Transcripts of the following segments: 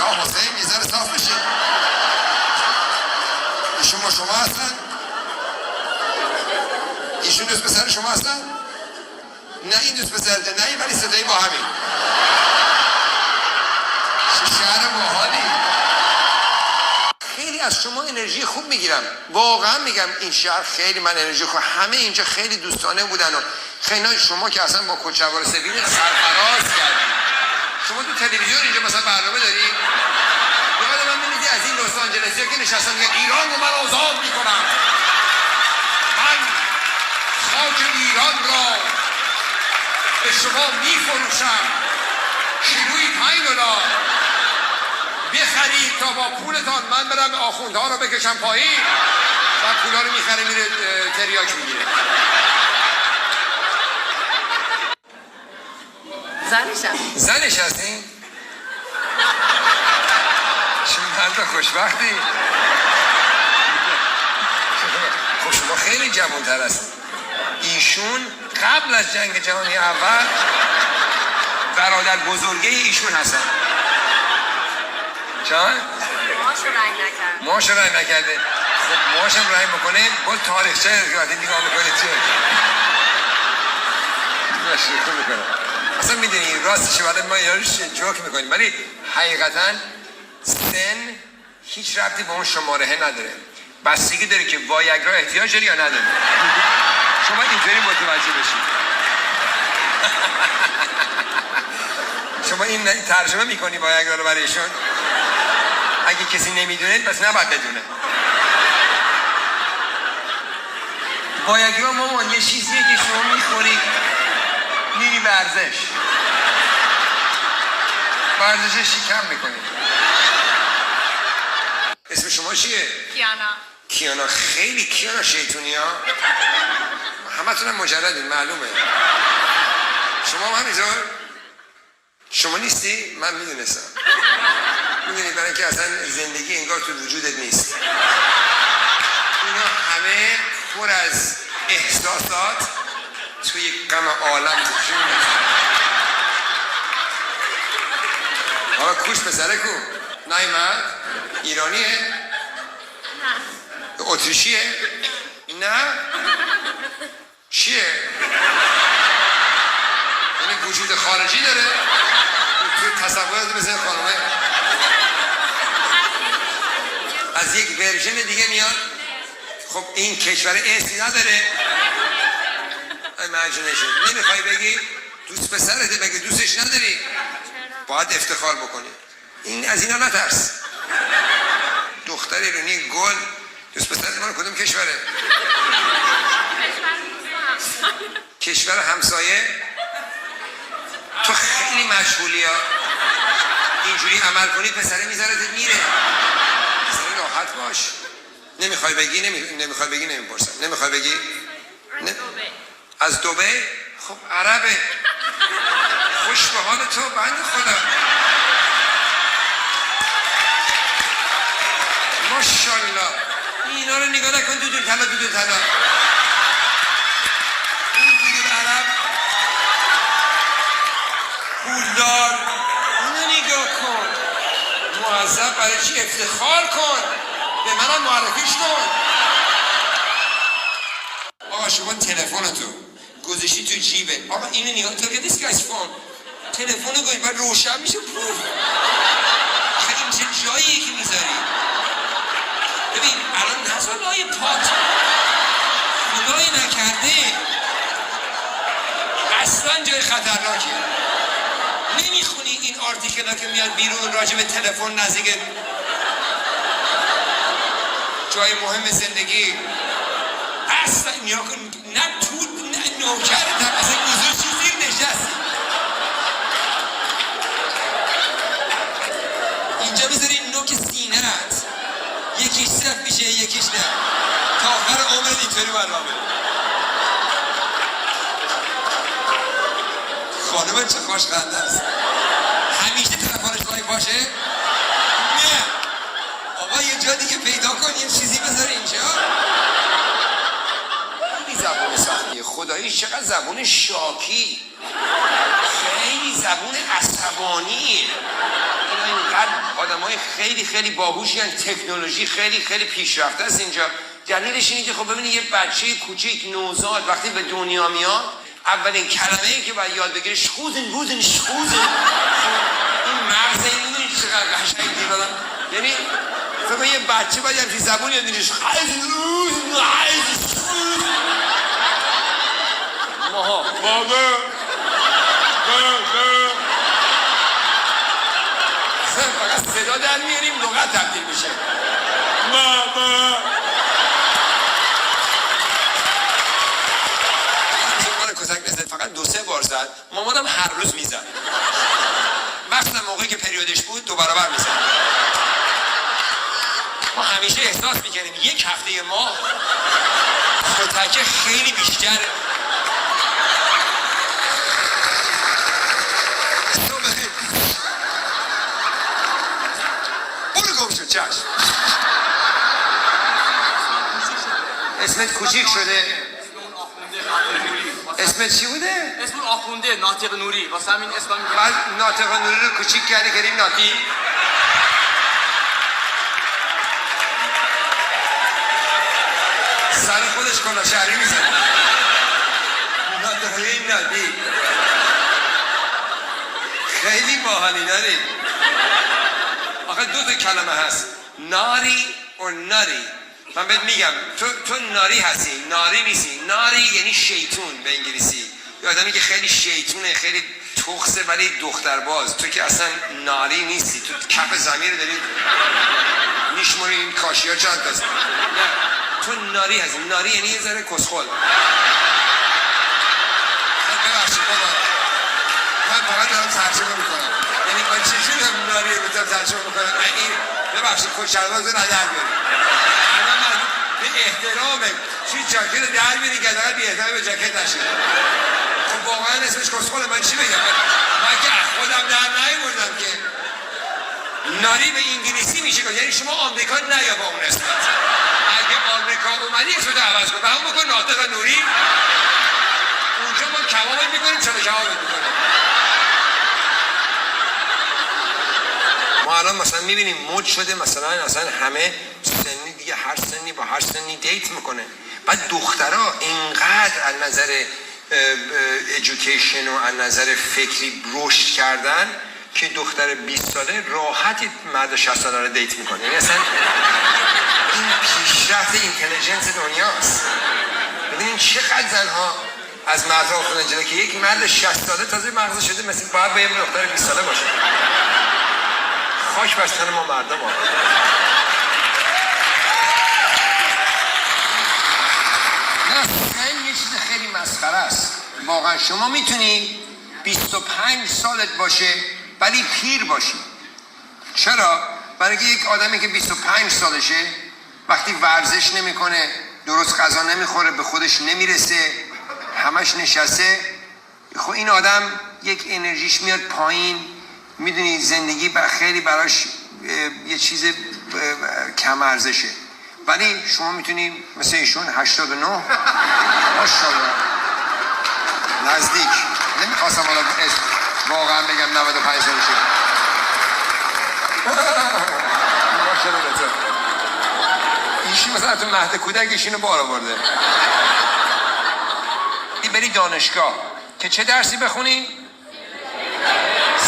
شاه حسین یه ذره صاف بشین. ایشون با شما هستن؟ ایشون دوست پسر شما هستن؟ نه این دوست پسرته، نه این، ولی صدایی با همین. چه شهر باحالی. خیلی از شما انرژی خوب میگیرم، واقعا میگم. این شهر خیلی من انرژی خوب، همه اینجا خیلی دوستانه بودن و خیلی. شما که اصلا با کچه‌وار سفید سرفراز کردید. شما تو تلویزیون اینجا مثلا برنامه دارید؟ یاد من ببینید از این لس آنجلسیا که نشستن میگن ایران رو من آزاد میکنم، من خاک ایران را به شما میفروشم، کیلویی $5 بخرید تا با پولتان من برم آخوندها رو بکشم پایین و پولا رو میخره میره تریاک میگیره. زنش هستین؟ چه مرد خوشبختی. خب شما خیلی جوان‌تر هستین. ایشون قبل از جنگ جهانی اول برادر بزرگه ایشون هستن. چون؟ ماشو رنگ نکرده. خب ماشم رنگ بکنه باز تاریخچه وقتی نگاه میکنه چیه؟ شروع میکنه. اصلا میدونی راستش بعد ما یاروش جوک میکنیم، ولی حقیقتا سن هیچ ربطی به اون شمارهه نداره. بستگی داره که وایگرا احتیاج داری یا نداری. شما اینطوری متوجه بشید. شما این ترجمه میکنی وایگرا رو برایشون؟ اگه کسی نمیدونه پس نباید بدونه. وایگرا مامان یه چیزیه که شما میخوری میری ورزش شکم میکنی. اسم شما چیه؟ کیانا. خیلی کیانا شیطونی ها. همه تونم مجردین معلومه. شما هم همینطور؟ شما نیستی؟ من میدونستم. میدونی برای اینکه اصلا زندگی انگار تو وجودت نیست. اینا همه پر از احساسات توی غم عالم جونه. حالا کوش پسره کو؟ نیامد؟ ایرانیه؟ نه. اتریشیه؟ نه؟ چیه؟ یعنی وجود خارجی داره؟ تو تصورات مثل خانمه از یک ورژن دیگه میاد. خب این کشور اصلی نداره؟ ایمیجینیشن. نمیخوای بگی دوست پسرته، بگی دوستش نداری؟ باید افتخار بکنی. این از اینا نترس. دختر ایرانی گل دوست پسرت مال کدوم کشوره؟ کشور همسایه. تو خیلی مشغولی ها. اینجوری عمل کنی پسره میذارتت میره. پسره راحت باش. نمیخوای بگی نمیپرسم. نمیخوای بگی؟ از دبی؟ خب عربه. خوش به حال تو بند خدا. ماشاءالله. اینا رو نگاه نکن. دودول تلا اون دودول عرب پولدار. اینو نگاه کن. معذب برای چی؟ افتخار کن. به منم معرفیش کن. آقا شما تلفنتو گذاشتی تو جیبه. آقا اینو نگاه تو. This guy's phone. تلفن گوش بعد روشن میشه. پوف. این چه جاییه که میذاری؟ ببین الان نزالای پات خدایی نکرده اصلا جای خطرناکیه. نمیخونی این آرتیکل که میاد بیرون راجع به تلفن نزدیک جای مهم زندگی؟ اصلا نه تو نه نوکرت هم اصلا گذاشتی زیر نشستی. اینجا بذاری نوک سینه‌ات یکیش صرف میشه یکیش نه. تا آخر عمرت اینطوری برنامه. خانمت چه خوشخنده است. همیشه تلفنش لایو باشه؟ نه. آقا یه جا دیگه پیدا کن یه چیزی بذار اینجا. خیلی زبون سختیه. خداییش چقدر زبون شاکی. خیلی زبون عصبانیه. اینا اینقدر آدم آدمای خیلی خیلی باهوشی هستن، تکنولوژی خیلی خیلی پیشرفته است اینجا. دلیلش اینه که خب ببینید یه بچه کوچیک نوزاد وقتی به دنیا میاد اولین کلمه‌ای که باید یاد بگیره شخوزن بوزن شخوزن. این مغز این چقدر قشنگی دادن. یعنی فکر یه بچه باید همچین زبونی یاد بگیره ماها بابا فقط صدا در میاریم لغت تبدیل میشه. ماما کتک نزد، فقط 2-3 بار زد. مامانم هر روز میزد. مثلا موقعی که پریودش بود 2 برابر میزد. ما همیشه احساس میکنیم یک هفته ماه کتک خیلی بیشتر. برو گم شد چشم. اسمت کوچیک شده. اسمت چی بوده؟ اسم آخونده ناطق نوری. واسه همین اسمم میگم. بعد ناطق نوری رو کوچیک کردیم ناطی. سر خودش کلا شهری میزنه. ناطقه ناطی. خیلی باحالی داری. آخه 2 تا کلمه هست. ناری و ناری. من بهت میگم تو ناری هستی، ناری نیستی. ناری یعنی شیطون به انگلیسی. یه آدمی که خیلی شیطونه، خیلی تخصه ولی دخترباز. تو که اصلا ناری نیستی، تو کف زمین رو داری میشموری. این کاشی ها چند تاست. نه تو ناری هستی. ناری یعنی یه ذره کسخل. ببخشید بابا من فقط دارم ترجمه میکنم. یعنی من چجوری هم ناری رو دارم ترجمه میکنم. این ببخشید کشرباز رو ندر بیاری. به احترام چی جاکت رو در بیاری که دارد بی احترام به جاکت نشید. خب واقعا اسمش کسخله. من چی بگم؟ من که خودم در نیاوردم که ناری به انگلیسی میشه گفت. یعنی شما آمریکا نیا با اون اسمت. اگه آمریکا اومدی اسمت عوض کن. به همون بکن ناطق نوری. اونجا ما کبابت میکنیم چلو کبابت میکنیم. ما الان مثلا میبینیم مد شده مثلا اصلا همه سنی دیگه هر سنی با هر سنی دیت میکنه. بعد دخترها اینقدر از نظر ایژوکیشن و از نظر فکری رشد کردن که دختر 20 ساله راحت مرد 60 ساله رو دیت میکنه. یعنی اصلا این پیشرفت اینتلیجنس دنیاست. ببینید چقدر زنها از مردها افتادن جلو که یک مرد 60 ساله تازه مغز شده مثل باید به یه دختر 20 ساله باشه. خاک بر سر ما مردم ها. نه سن یه چیز خیلی مسخره است. واقعا شما میتونی 25 سالت باشه ولی پیر باشی. چرا؟ برای اینکه یک آدمی که 25 سالشه وقتی ورزش نمیکنه، درست غذا نمیخوره، به خودش نمیرسه، همش نشسته، خب این آدم یک انرژیش میاد پایین. میدونی زندگی خیلی براش یه چیز کم ارزشه. ولی شما میتونی مثل ایشون 89 ماشاءالله نزدیک. نمیخواستم حالا واقعا بگم 95 سالشه. ماشاءالله بهتر. ایشون مثلا تو مهد کودک ایشونو بار آورده. بری دانشگاه که چه درسی بخونی؟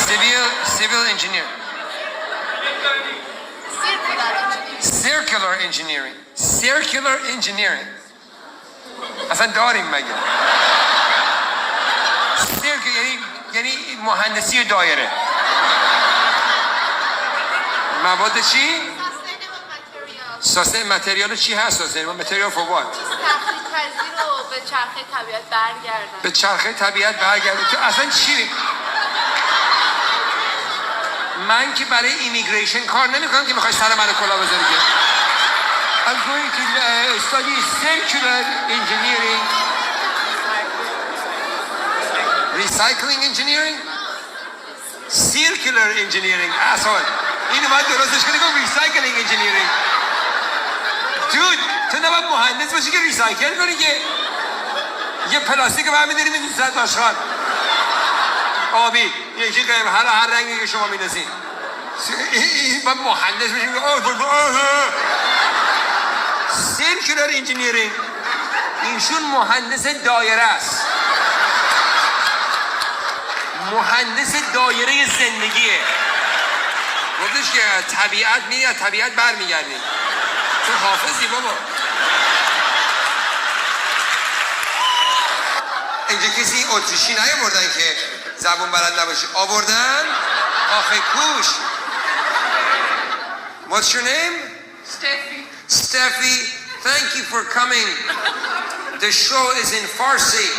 Civil engineering. Circular engineering. اصلا داریم مگه؟ یعنی مهندسی دایره. مواد چی؟ ساستین متریال چی هست؟ ساستین متریال for what؟ تخریب رو به چرخه طبیعت برگردن. به چرخه طبیعت برگردن. تو اصلا چی؟ من که برای ایمیگریشن کار نمیکنم که میخوای سر من کلا بذاری که I'm going to study circular engineering. Recycling engineering? Circular engineering. اصلا اینو باید درستش کنی که recycling engineering. Dude تو نباید مهندس باشی که ریسایکل کنی که یه پلاستیک برمی داری میدونی سر آبی یکی قیم هر رنگی که شما می‌نویسین. این با مهندس میشه سیرکولر انجینیرینگ، اینشون مهندس دایره است، مهندس دایره زندگیه. گفتش که طبیعت میری از طبیعت برمیگردی. تو حافظی بابا. اینجا کسی اتریشی نیاوردن که زبون بلد نباشه. آوردن؟ آخه کوش. What's your name? Steffi. Steffi, thank you for coming. The show is in Farsi.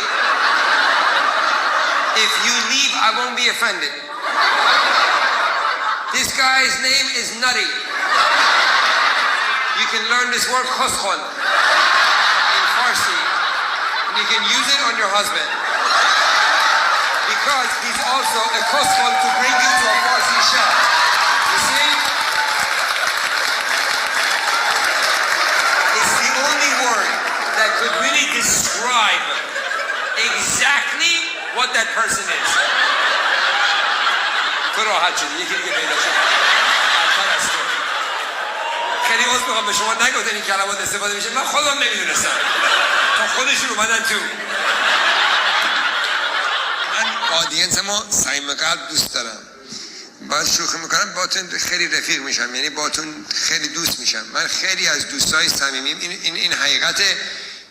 If you leave, I won't be offended. This guy's name is Nutty. You can learn this word khoskhol in Farsi. And you can use it on your husband. Because he's also a khoskhol to bring you to a Farsi shop. You see? It's the only word that could really describe exactly what that person is. تو راحت شدی، یکی دیگه پیدا شد. بدتر از تو. خیلی عذر میخوام به شما نگفتن این کلمات استفاده میشه. من خودم نمیدونستم. تا خودشون اومدن تو. من آدینس ما صمیم قلب دوست دارم. باید شوخی میکنم باتون خیلی رفیق میشم، یعنی باتون خیلی دوست میشم. من خیلی از دوستای صمیمیم، این حقیقته.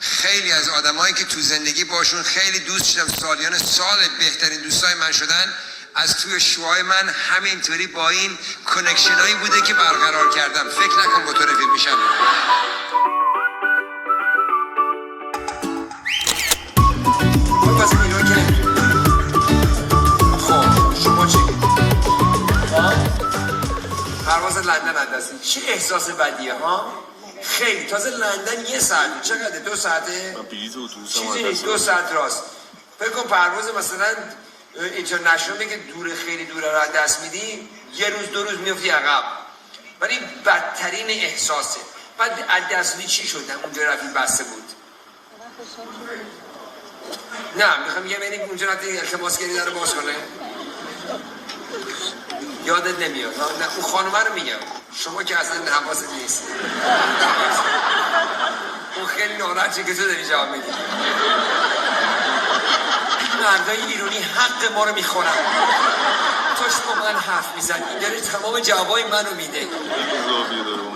خیلی از آدمایی که تو زندگی باشون خیلی دوست شدم، سالیان سال بهترین دوستای من شدن، از توی شوهای من همینطوری با این کنکشن هایی بوده که برقرار کردم. فکر نکن با تو رفیق میشم. خب شما چی؟ پرواز لندن هستید. چه احساس بدیه ها؟ خیلی تازه لندن یه ساعته. چقدر؟ 2 ساعته؟ چیزی نیست، 2 ساعت راست. فکر کن پرواز مثلا اینترنشنال که خیلی دوره رو دست میدی، یه روز 2 روز میفتی عقب. ولی بدترین احساسه. بعد از دست میدی چی شد؟ اونجا رفتی بسته بود. نه میخوام یه منی اونجا رفتی التماس کردی در باز کنه. یادت نمیاد. نه اون خانومه رو میگم. شما که اصلا حواست نیست. اون خیلی ناراحته که تو داری جواب میدی. مردای ایرانی حق ما رو میخورن. توش با من حرف میزن. این داره تمام جوابای منو میده.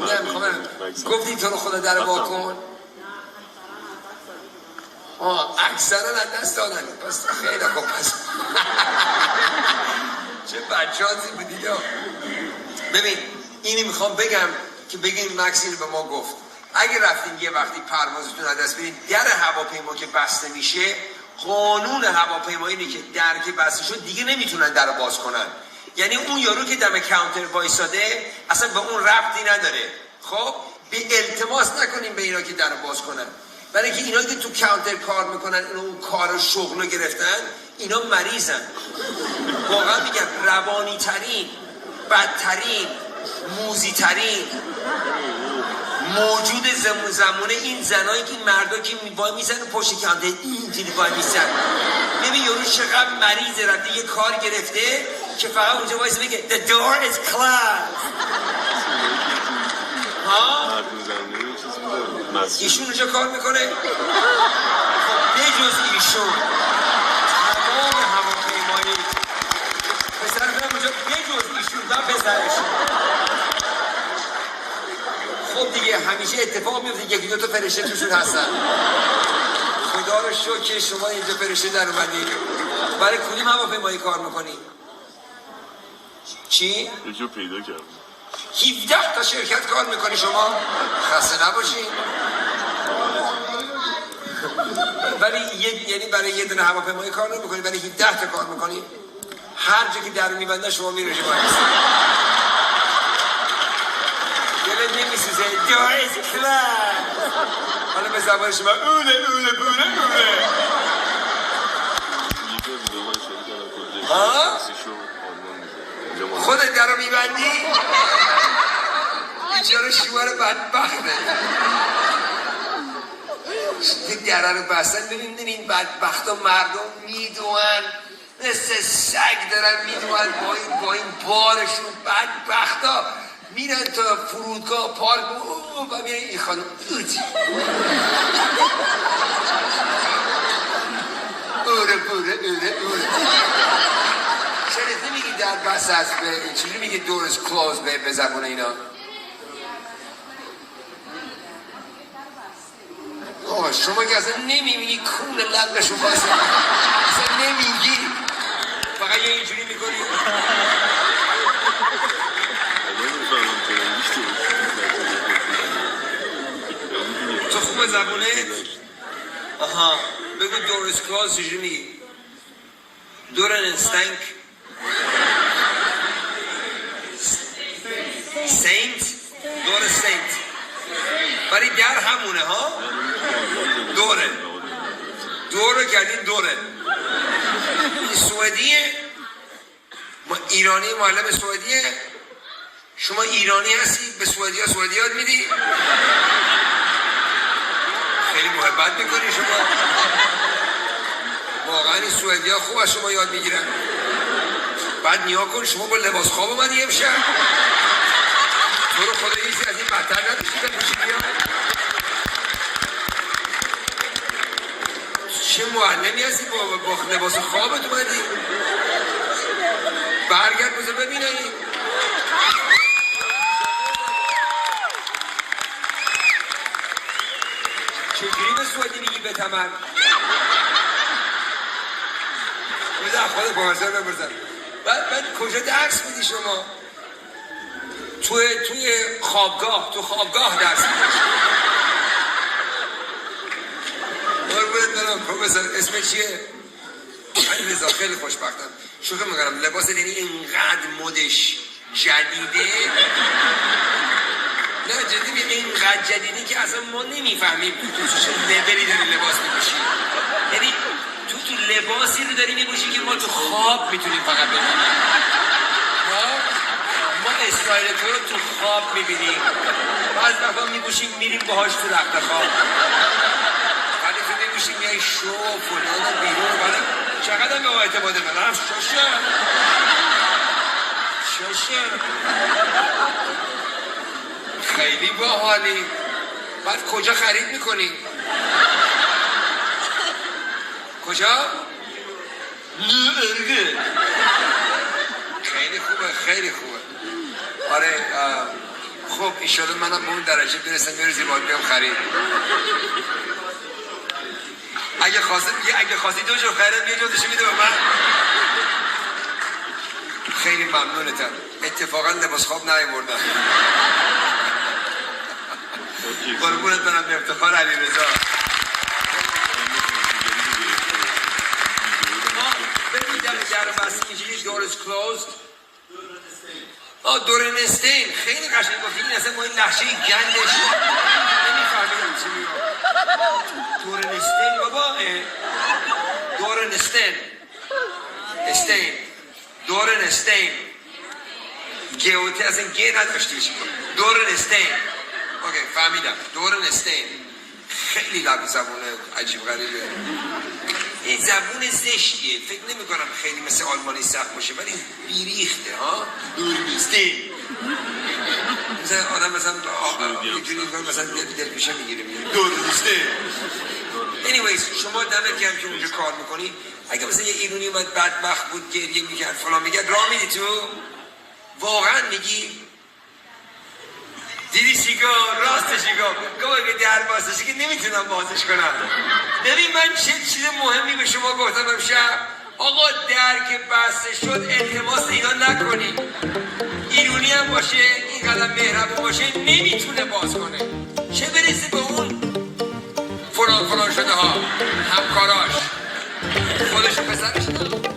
نه میخوام گفتی تو رو خدا در واکن. اکثرا از دست دادن. پس خیلی خوب پس. چه بچانسی بودید. ببین اینی میخوام بگم که بگین مکس اینو به ما گفت. اگه رفتین یه وقتی پروازتون از دست بدین، در هواپیما که بسته میشه، قانون هواپیمایی اینه که در که بسته شد دیگه نمیتونن در رو باز کنن. یعنی اون یارو که دم کانتر وایساده اصلا به اون ربطی نداره. خب به التماس نکنین به اینا که در رو باز کنن. برای که اینا که تو کانتر کار میکنن، اون کار شغل رو گرفتن، اینا مریضن. واقعا میگم روانی ترین، بدترین، موزی ترین موجود زمونه این زنایی که این مردا که وای میزنن پشت کانتر اینجوری وای میزنن. ببین یارو چقدر مریضه، رفته یه کار گرفته که فقط اونجا وایس بگه the door is closed. ها؟ ایشون اونجا کار میکنه؟ بجز ایشون تمام هواپیمایی پسر کنم اونجا بجز ایشون و پسرشون. خب دیگه همیشه اتفاق میفته یکی 2 تا فرشته توشون هستن. خدا رو شکر که شما اینجا فرشته در اومدید. برای کدوم هواپیمایی کار میکنی؟ چی؟ یکی رو پیدا کردم. 17 تا شرکت کار میکنی شما؟ خسته نباشین. ولی یعنی برای یه دونه هواپیمایی کار نمیکنی، برای 17 تا کار میکنی. هر جا که در میبنده شما میره شما دلت نمیسوزه. دایز کلاب. حالا به زبان شما اوله ها؟ خودت در رو میبندی؟ بیچاره شوهر بدبخته. یک دره رو بستن. ببینید این بدبخت و مردم میدونن مثل سگ دارن میدونن با این بارشون بدبختا میرن تا فرودگاه پارک و میرن این خانم اوره چرا نمیگی در بس هست به چجوری میگی دورش کلوز به زبون اینا شما که اصلا نمیبینی کون لبشون باسه اصلا نمیگی فقط یه اینجوری میکنی تو خوبه زبونه؟ آها بگو دورس کلاس چجوری میگی؟ دورن انستنک سینت دور سینت ولی در همونه ها دوره کردین دوره این سوئدیه ما ایرانی معلم سوئدیه شما ایرانی هستی به سوئدی ها سوئدی یاد میدی خیلی محبت میکنی شما واقعا این سوئدی ها خوب از شما یاد میگیرن بعد نیا کن شما با لباس خواب اومدی امشب تو رو خدا یه چیزی از این بدتر نداشتی بپوشیدی ها چه معلمی هستی با لباس خوابت اومدی برگرد بذار ببینی چجوری به سوئدی میگی بتمن بذار خود بارزر ببرزن بعد کجا درس میدی شما توی خوابگاه تو خوابگاه درس میدی قربونت برم پروفسور اسم چیه؟ من رضا خیلی خوشبختم شوخی میکنم لباس دینی اینقدر مدش جدیده نه جدی بیا اینقدر جدیده که اصلا ما نمیفهمیم تو چه لبلی داری لباس میپوشی یعنی تو لباسی رو داری میپوشی که ما تو خواب میتونیم فقط ببینیم ما اسرائیل تو رو تو خواب میبینیم بعض وقتا میپوشیم میریم باهاش تو رخت خواب ولی تو میپوشیم میای شو فلان و بیرون ولی چقدر به ما اعتماد بدم شاشه خیلی باحالی بعد کجا خرید میکنی؟ کجا؟ ارگه خیلی خوبه آره خب ایشالا منم به اون درجه برسم میرزی باید بیام خرید اگه خواستی دو جو خیرم یه جوزشو میده به من خیلی ممنونتم اتفاقا لباس خواب نیاوردم قربونت برم به افتخار علیرضا ببینید در بسته اینجوری دورش کلوزد دورنستین خیلی قشنگ گفتی این اصلا با این لحشه گندش نمیفهمیدم چی میگم دورنستین بابا دورنستین استین دورنستین گیوتی اصلا گی نداشتیش دورنستین اوکی فهمیدم دورنستین خیلی لب زبونه عجیب غریبه این زبون زشتیه فکر نمی کنم خیلی مثل آلمانی سخت باشه ولی بیریخته ها دورنستین مثلا آدم مثلا یه جوری مثلا دل پیشه میگیره دورنستین anyways شما دمت گرم که اونجا کار میکنی اگه مثلا یه ایرانی اومد بدبخت بود گریه میکرد فلان میگرد راه میدی تو واقعا میگی دیدی چیکار راستش گفت اگه در بازشه که نمیتونم بازش کنم ببین من چه چیز مهمی به شما گفتم امشب آقا در که بسته شد التماس اینا نکنی ایرانی هم باشه این قدم مهربون باشه نمیتونه باز کنه چه برسه به اون فلان شده ها همکاراش خودش پسرش